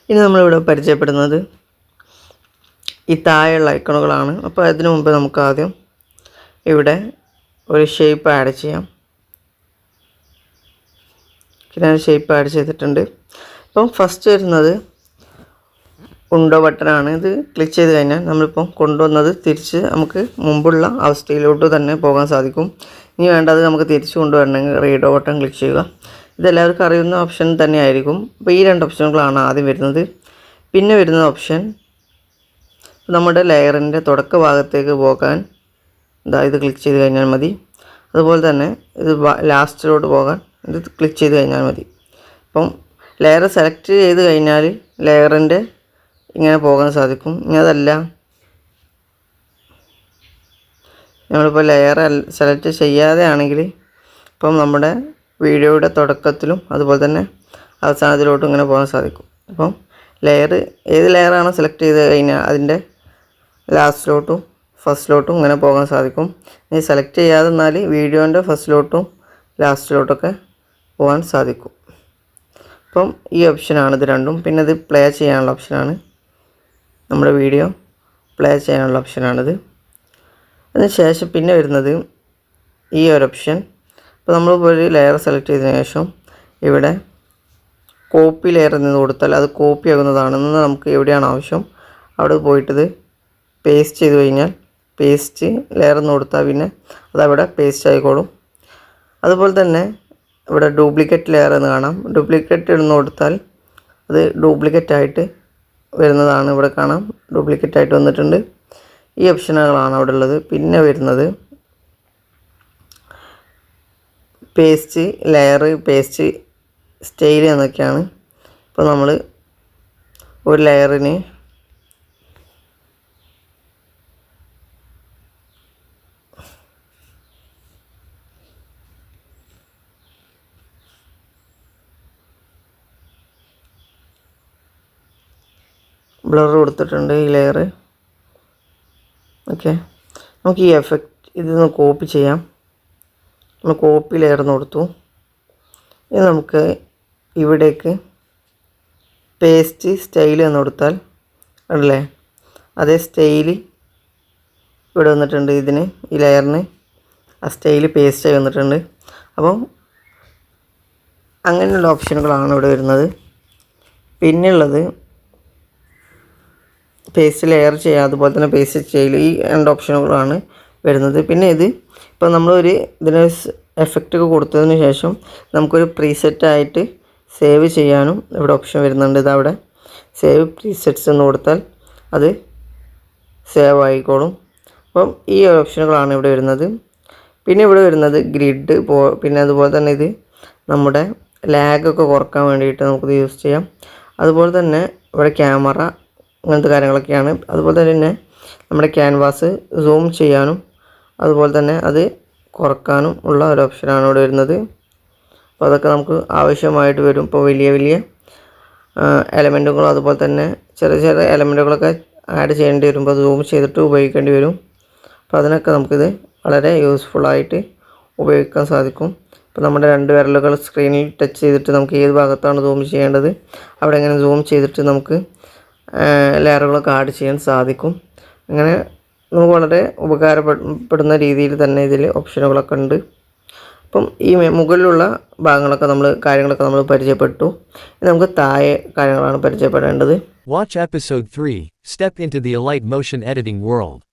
ഇനി നമ്മളിവിടെ പരിചയപ്പെടുന്നത് ഈ താഴെയുള്ള ഐക്കണുകളാണ്. അപ്പോൾ അതിനു മുമ്പ് നമുക്ക് ആദ്യം ഇവിടെ ഒരു ഷേപ്പ് ആഡ് ചെയ്യാം. ഞാൻ ഷേപ്പ് ആഡ് ചെയ്തിട്ടുണ്ട്. അപ്പം ഫസ്റ്റ് വരുന്നത് ഉണ്ടോ ബട്ടനാണ്. ഇത് ക്ലിക്ക് ചെയ്ത് കഴിഞ്ഞാൽ നമ്മളിപ്പം കൊണ്ടുവന്നത് തിരിച്ച് നമുക്ക് മുമ്പുള്ള അവസ്ഥയിലോട്ട് തന്നെ പോകാൻ സാധിക്കും. ഇനി വേണ്ടത് നമുക്ക് തിരിച്ച് കൊണ്ടുവരണമെങ്കിൽ റീഡോ ബട്ടൺ ക്ലിക്ക് ചെയ്യുക. ഇതെല്ലാവർക്കും അറിയുന്ന ഓപ്ഷൻ തന്നെ ആയിരിക്കും. അപ്പോൾ ഈ രണ്ട് ഓപ്ഷനുകളാണ് ആദ്യം വരുന്നത്. പിന്നെ വരുന്ന ഓപ്ഷൻ നമ്മുടെ ലെയറിൻ്റെ തുടക്ക ഭാഗത്തേക്ക് പോകാൻ ഇത് ക്ലിക്ക് ചെയ്ത് കഴിഞ്ഞാൽ മതി. അതുപോലെ തന്നെ ഇത് ലാസ്റ്റിലോട്ട് പോകാൻ ഇത് ക്ലിക്ക് ചെയ്ത് കഴിഞ്ഞാൽ മതി. അപ്പം ലെയർ സെലക്ട് ചെയ്ത് കഴിഞ്ഞാൽ ലെയറിൻ്റെ ഇങ്ങനെ പോകാൻ സാധിക്കും. ഇനി അതല്ല, നമ്മളിപ്പോൾ ലെയർ സെലക്ട് ചെയ്യാതെ ആണെങ്കിൽ ഇപ്പം നമ്മുടെ വീഡിയോയുടെ തുടക്കത്തിലും അതുപോലെ തന്നെ അവസാനത്തിലോട്ടും ഇങ്ങനെ പോകാൻ സാധിക്കും. അപ്പം ഏത് ലെയറാണോ സെലക്ട് ചെയ്ത് കഴിഞ്ഞാൽ അതിൻ്റെ ലാസ്റ്റിലോട്ടും ഫസ്റ്റിലോട്ടും ഇങ്ങനെ പോകാൻ സാധിക്കും. ഇനി സെലക്ട് ചെയ്യാതെ എന്നാൽ വീഡിയോൻ്റെ ഫസ്റ്റിലോട്ടും ലാസ്റ്റിലോട്ടൊക്കെ പോകാൻ സാധിക്കും. അപ്പം ഈ ഓപ്ഷനാണ് ഇത് രണ്ടും. പിന്നെ ഇത് പ്ലേ ചെയ്യാനുള്ള ഓപ്ഷനാണ്. നമ്മുടെ വീഡിയോ പ്ലേ ചെയ്യാനുള്ള ഓപ്ഷനാണിത്. അതിന് ശേഷം പിന്നെ വരുന്നത് ഈ ഒരു ഓപ്ഷൻ. അപ്പോൾ നമ്മളിപ്പോൾ ഒരു ലെയർ സെലക്ട് ചെയ്തതിന് ശേഷം ഇവിടെ കോപ്പി ലെയർ എന്ന് കൊടുത്താൽ അത് കോപ്പി ആകുന്നതാണെന്ന് നമുക്ക് എവിടെയാണ് ആവശ്യം അവിടെ പോയിട്ടത് പേസ്റ്റ് ചെയ്ത് കഴിഞ്ഞാൽ പേസ്റ്റ് ലെയർ എന്ന് കൊടുത്താൽ പിന്നെ അതവിടെ പേസ്റ്റ് ആയിക്കോളും. അതുപോലെ തന്നെ ഇവിടെ ഡ്യൂപ്ലിക്കേറ്റ് ലെയർ എന്ന് കാണാം. ഡ്യൂപ്ലിക്കേറ്റ് എന്ന് കൊടുത്താൽ അത് ഡ്യൂപ്ലിക്കേറ്റ് ആയിട്ട് വരുന്നതാണ്. ഇവിടെ കാണാം ഡ്യൂപ്ലിക്കേറ്റ് ആയിട്ട് വന്നിട്ടുണ്ട്. ഈ ഓപ്ഷനുകളാണ് അവിടെ ഉള്ളത്. പിന്നെ വരുന്നത് പേസ്റ്റ് ലെയർ, പേസ്റ്റ് സ്റ്റൈൽ എന്നൊക്കെയാണ്. ഇപ്പോൾ നമ്മൾ ഒരു ലെയറിന് ബ്ലർ കൊടുത്തിട്ടുണ്ട് ഈ ലെയർ. ഓക്കെ, നമുക്ക് ഈ എഫക്റ്റ് ഇതൊന്ന് കോപ്പി ചെയ്യാം. നമ്മൾ കോപ്പി ലെയർ എന്ന് കൊടുത്തു. ഇനി നമുക്ക് ഇവിടേക്ക് പേസ്റ്റ് സ്റ്റൈൽ എന്ന് കൊടുത്താൽ അല്ലേ അതേ സ്റ്റൈൽ ഇവിടെ വന്നിട്ടുണ്ട്. ഇതിന് ഈ ലെയറിന് ആ സ്റ്റൈൽ പേസ്റ്റായി വന്നിട്ടുണ്ട്. അപ്പം അങ്ങനെയുള്ള ഓപ്ഷനുകളാണ് ഇവിടെ വരുന്നത്. പിന്നെയുള്ളത് പേസ്റ്റ് ലെയർ ചെയ്യുക, അതുപോലെ തന്നെ പേസ്റ്റ് സ്റ്റൈൽ, ഈ രണ്ട് ഓപ്ഷനുകളാണ് വരുന്നത്. പിന്നെ ഇപ്പോൾ നമ്മളൊരു ഇതിന് എഫക്റ്റ് ഒക്കെ കൊടുത്തതിന് ശേഷം നമുക്കൊരു പ്രീസെറ്റായിട്ട് സേവ് ചെയ്യാനും ഇവിടെ ഓപ്ഷൻ വരുന്നുണ്ട്. ഇതവിടെ സേവ് പ്രീസെറ്റ്സ് എന്ന് കൊടുത്താൽ അത് സേവ് ആയിക്കോളും. അപ്പം ഈ ഓപ്ഷനുകളാണ് ഇവിടെ വരുന്നത്. പിന്നെ ഇവിടെ വരുന്നത് ഗ്രിഡ്, പിന്നെ അതുപോലെ തന്നെ ഇത് നമ്മുടെ ലാഗൊക്കെ കുറക്കാൻ വേണ്ടിയിട്ട് നമുക്കിത് യൂസ് ചെയ്യാം. അതുപോലെ തന്നെ ഇവിടെ ക്യാമറ, അങ്ങനത്തെ കാര്യങ്ങളൊക്കെയാണ്. അതുപോലെ തന്നെ നമ്മുടെ ക്യാൻവാസ് സൂം ചെയ്യാനും അതുപോലെ തന്നെ അത് കുറക്കാനും ഉള്ള ഒരു ഓപ്ഷനാണ് ഇവിടെ വരുന്നത്. അപ്പോൾ അതൊക്കെ നമുക്ക് ആവശ്യമായിട്ട് വരും. ഇപ്പോൾ വലിയ വലിയ എലമെൻറ്റുകളും അതുപോലെ തന്നെ ചെറിയ ചെറിയ എലമെൻറ്റുകളൊക്കെ ആഡ് ചെയ്യേണ്ടി വരുമ്പോൾ സൂം ചെയ്തിട്ട് ഉപയോഗിക്കേണ്ടി വരും. അപ്പോൾ അതിനൊക്കെ നമുക്കിത് വളരെ യൂസ്ഫുള്ളായിട്ട് ഉപയോഗിക്കാൻ സാധിക്കും. ഇപ്പോൾ നമ്മുടെ രണ്ട് വിരലുകൾ സ്ക്രീനിൽ ടച്ച് ചെയ്തിട്ട് നമുക്ക് ഏത് ഭാഗത്താണ് സൂം ചെയ്യേണ്ടത് അവിടെ ഇങ്ങനെ സൂം ചെയ്തിട്ട് നമുക്ക് ലെയറുകളൊക്കെ ആഡ് ചെയ്യാൻ സാധിക്കും. അങ്ങനെ നമുക്ക് വളരെ ഉപകാരപ്പെടുന്ന രീതിയിൽ തന്നെ ഇതിൽ ഓപ്ഷനുകളൊക്കെ ഉണ്ട്. അപ്പം ഈ മുകളിലുള്ള കാര്യങ്ങളൊക്കെ നമ്മൾ പരിചയപ്പെട്ടു. നമുക്ക് താഴെ കാര്യങ്ങളാണ് പരിചയപ്പെടേണ്ടത്. Watch episode 3, Step into the Alight Motion Editing World.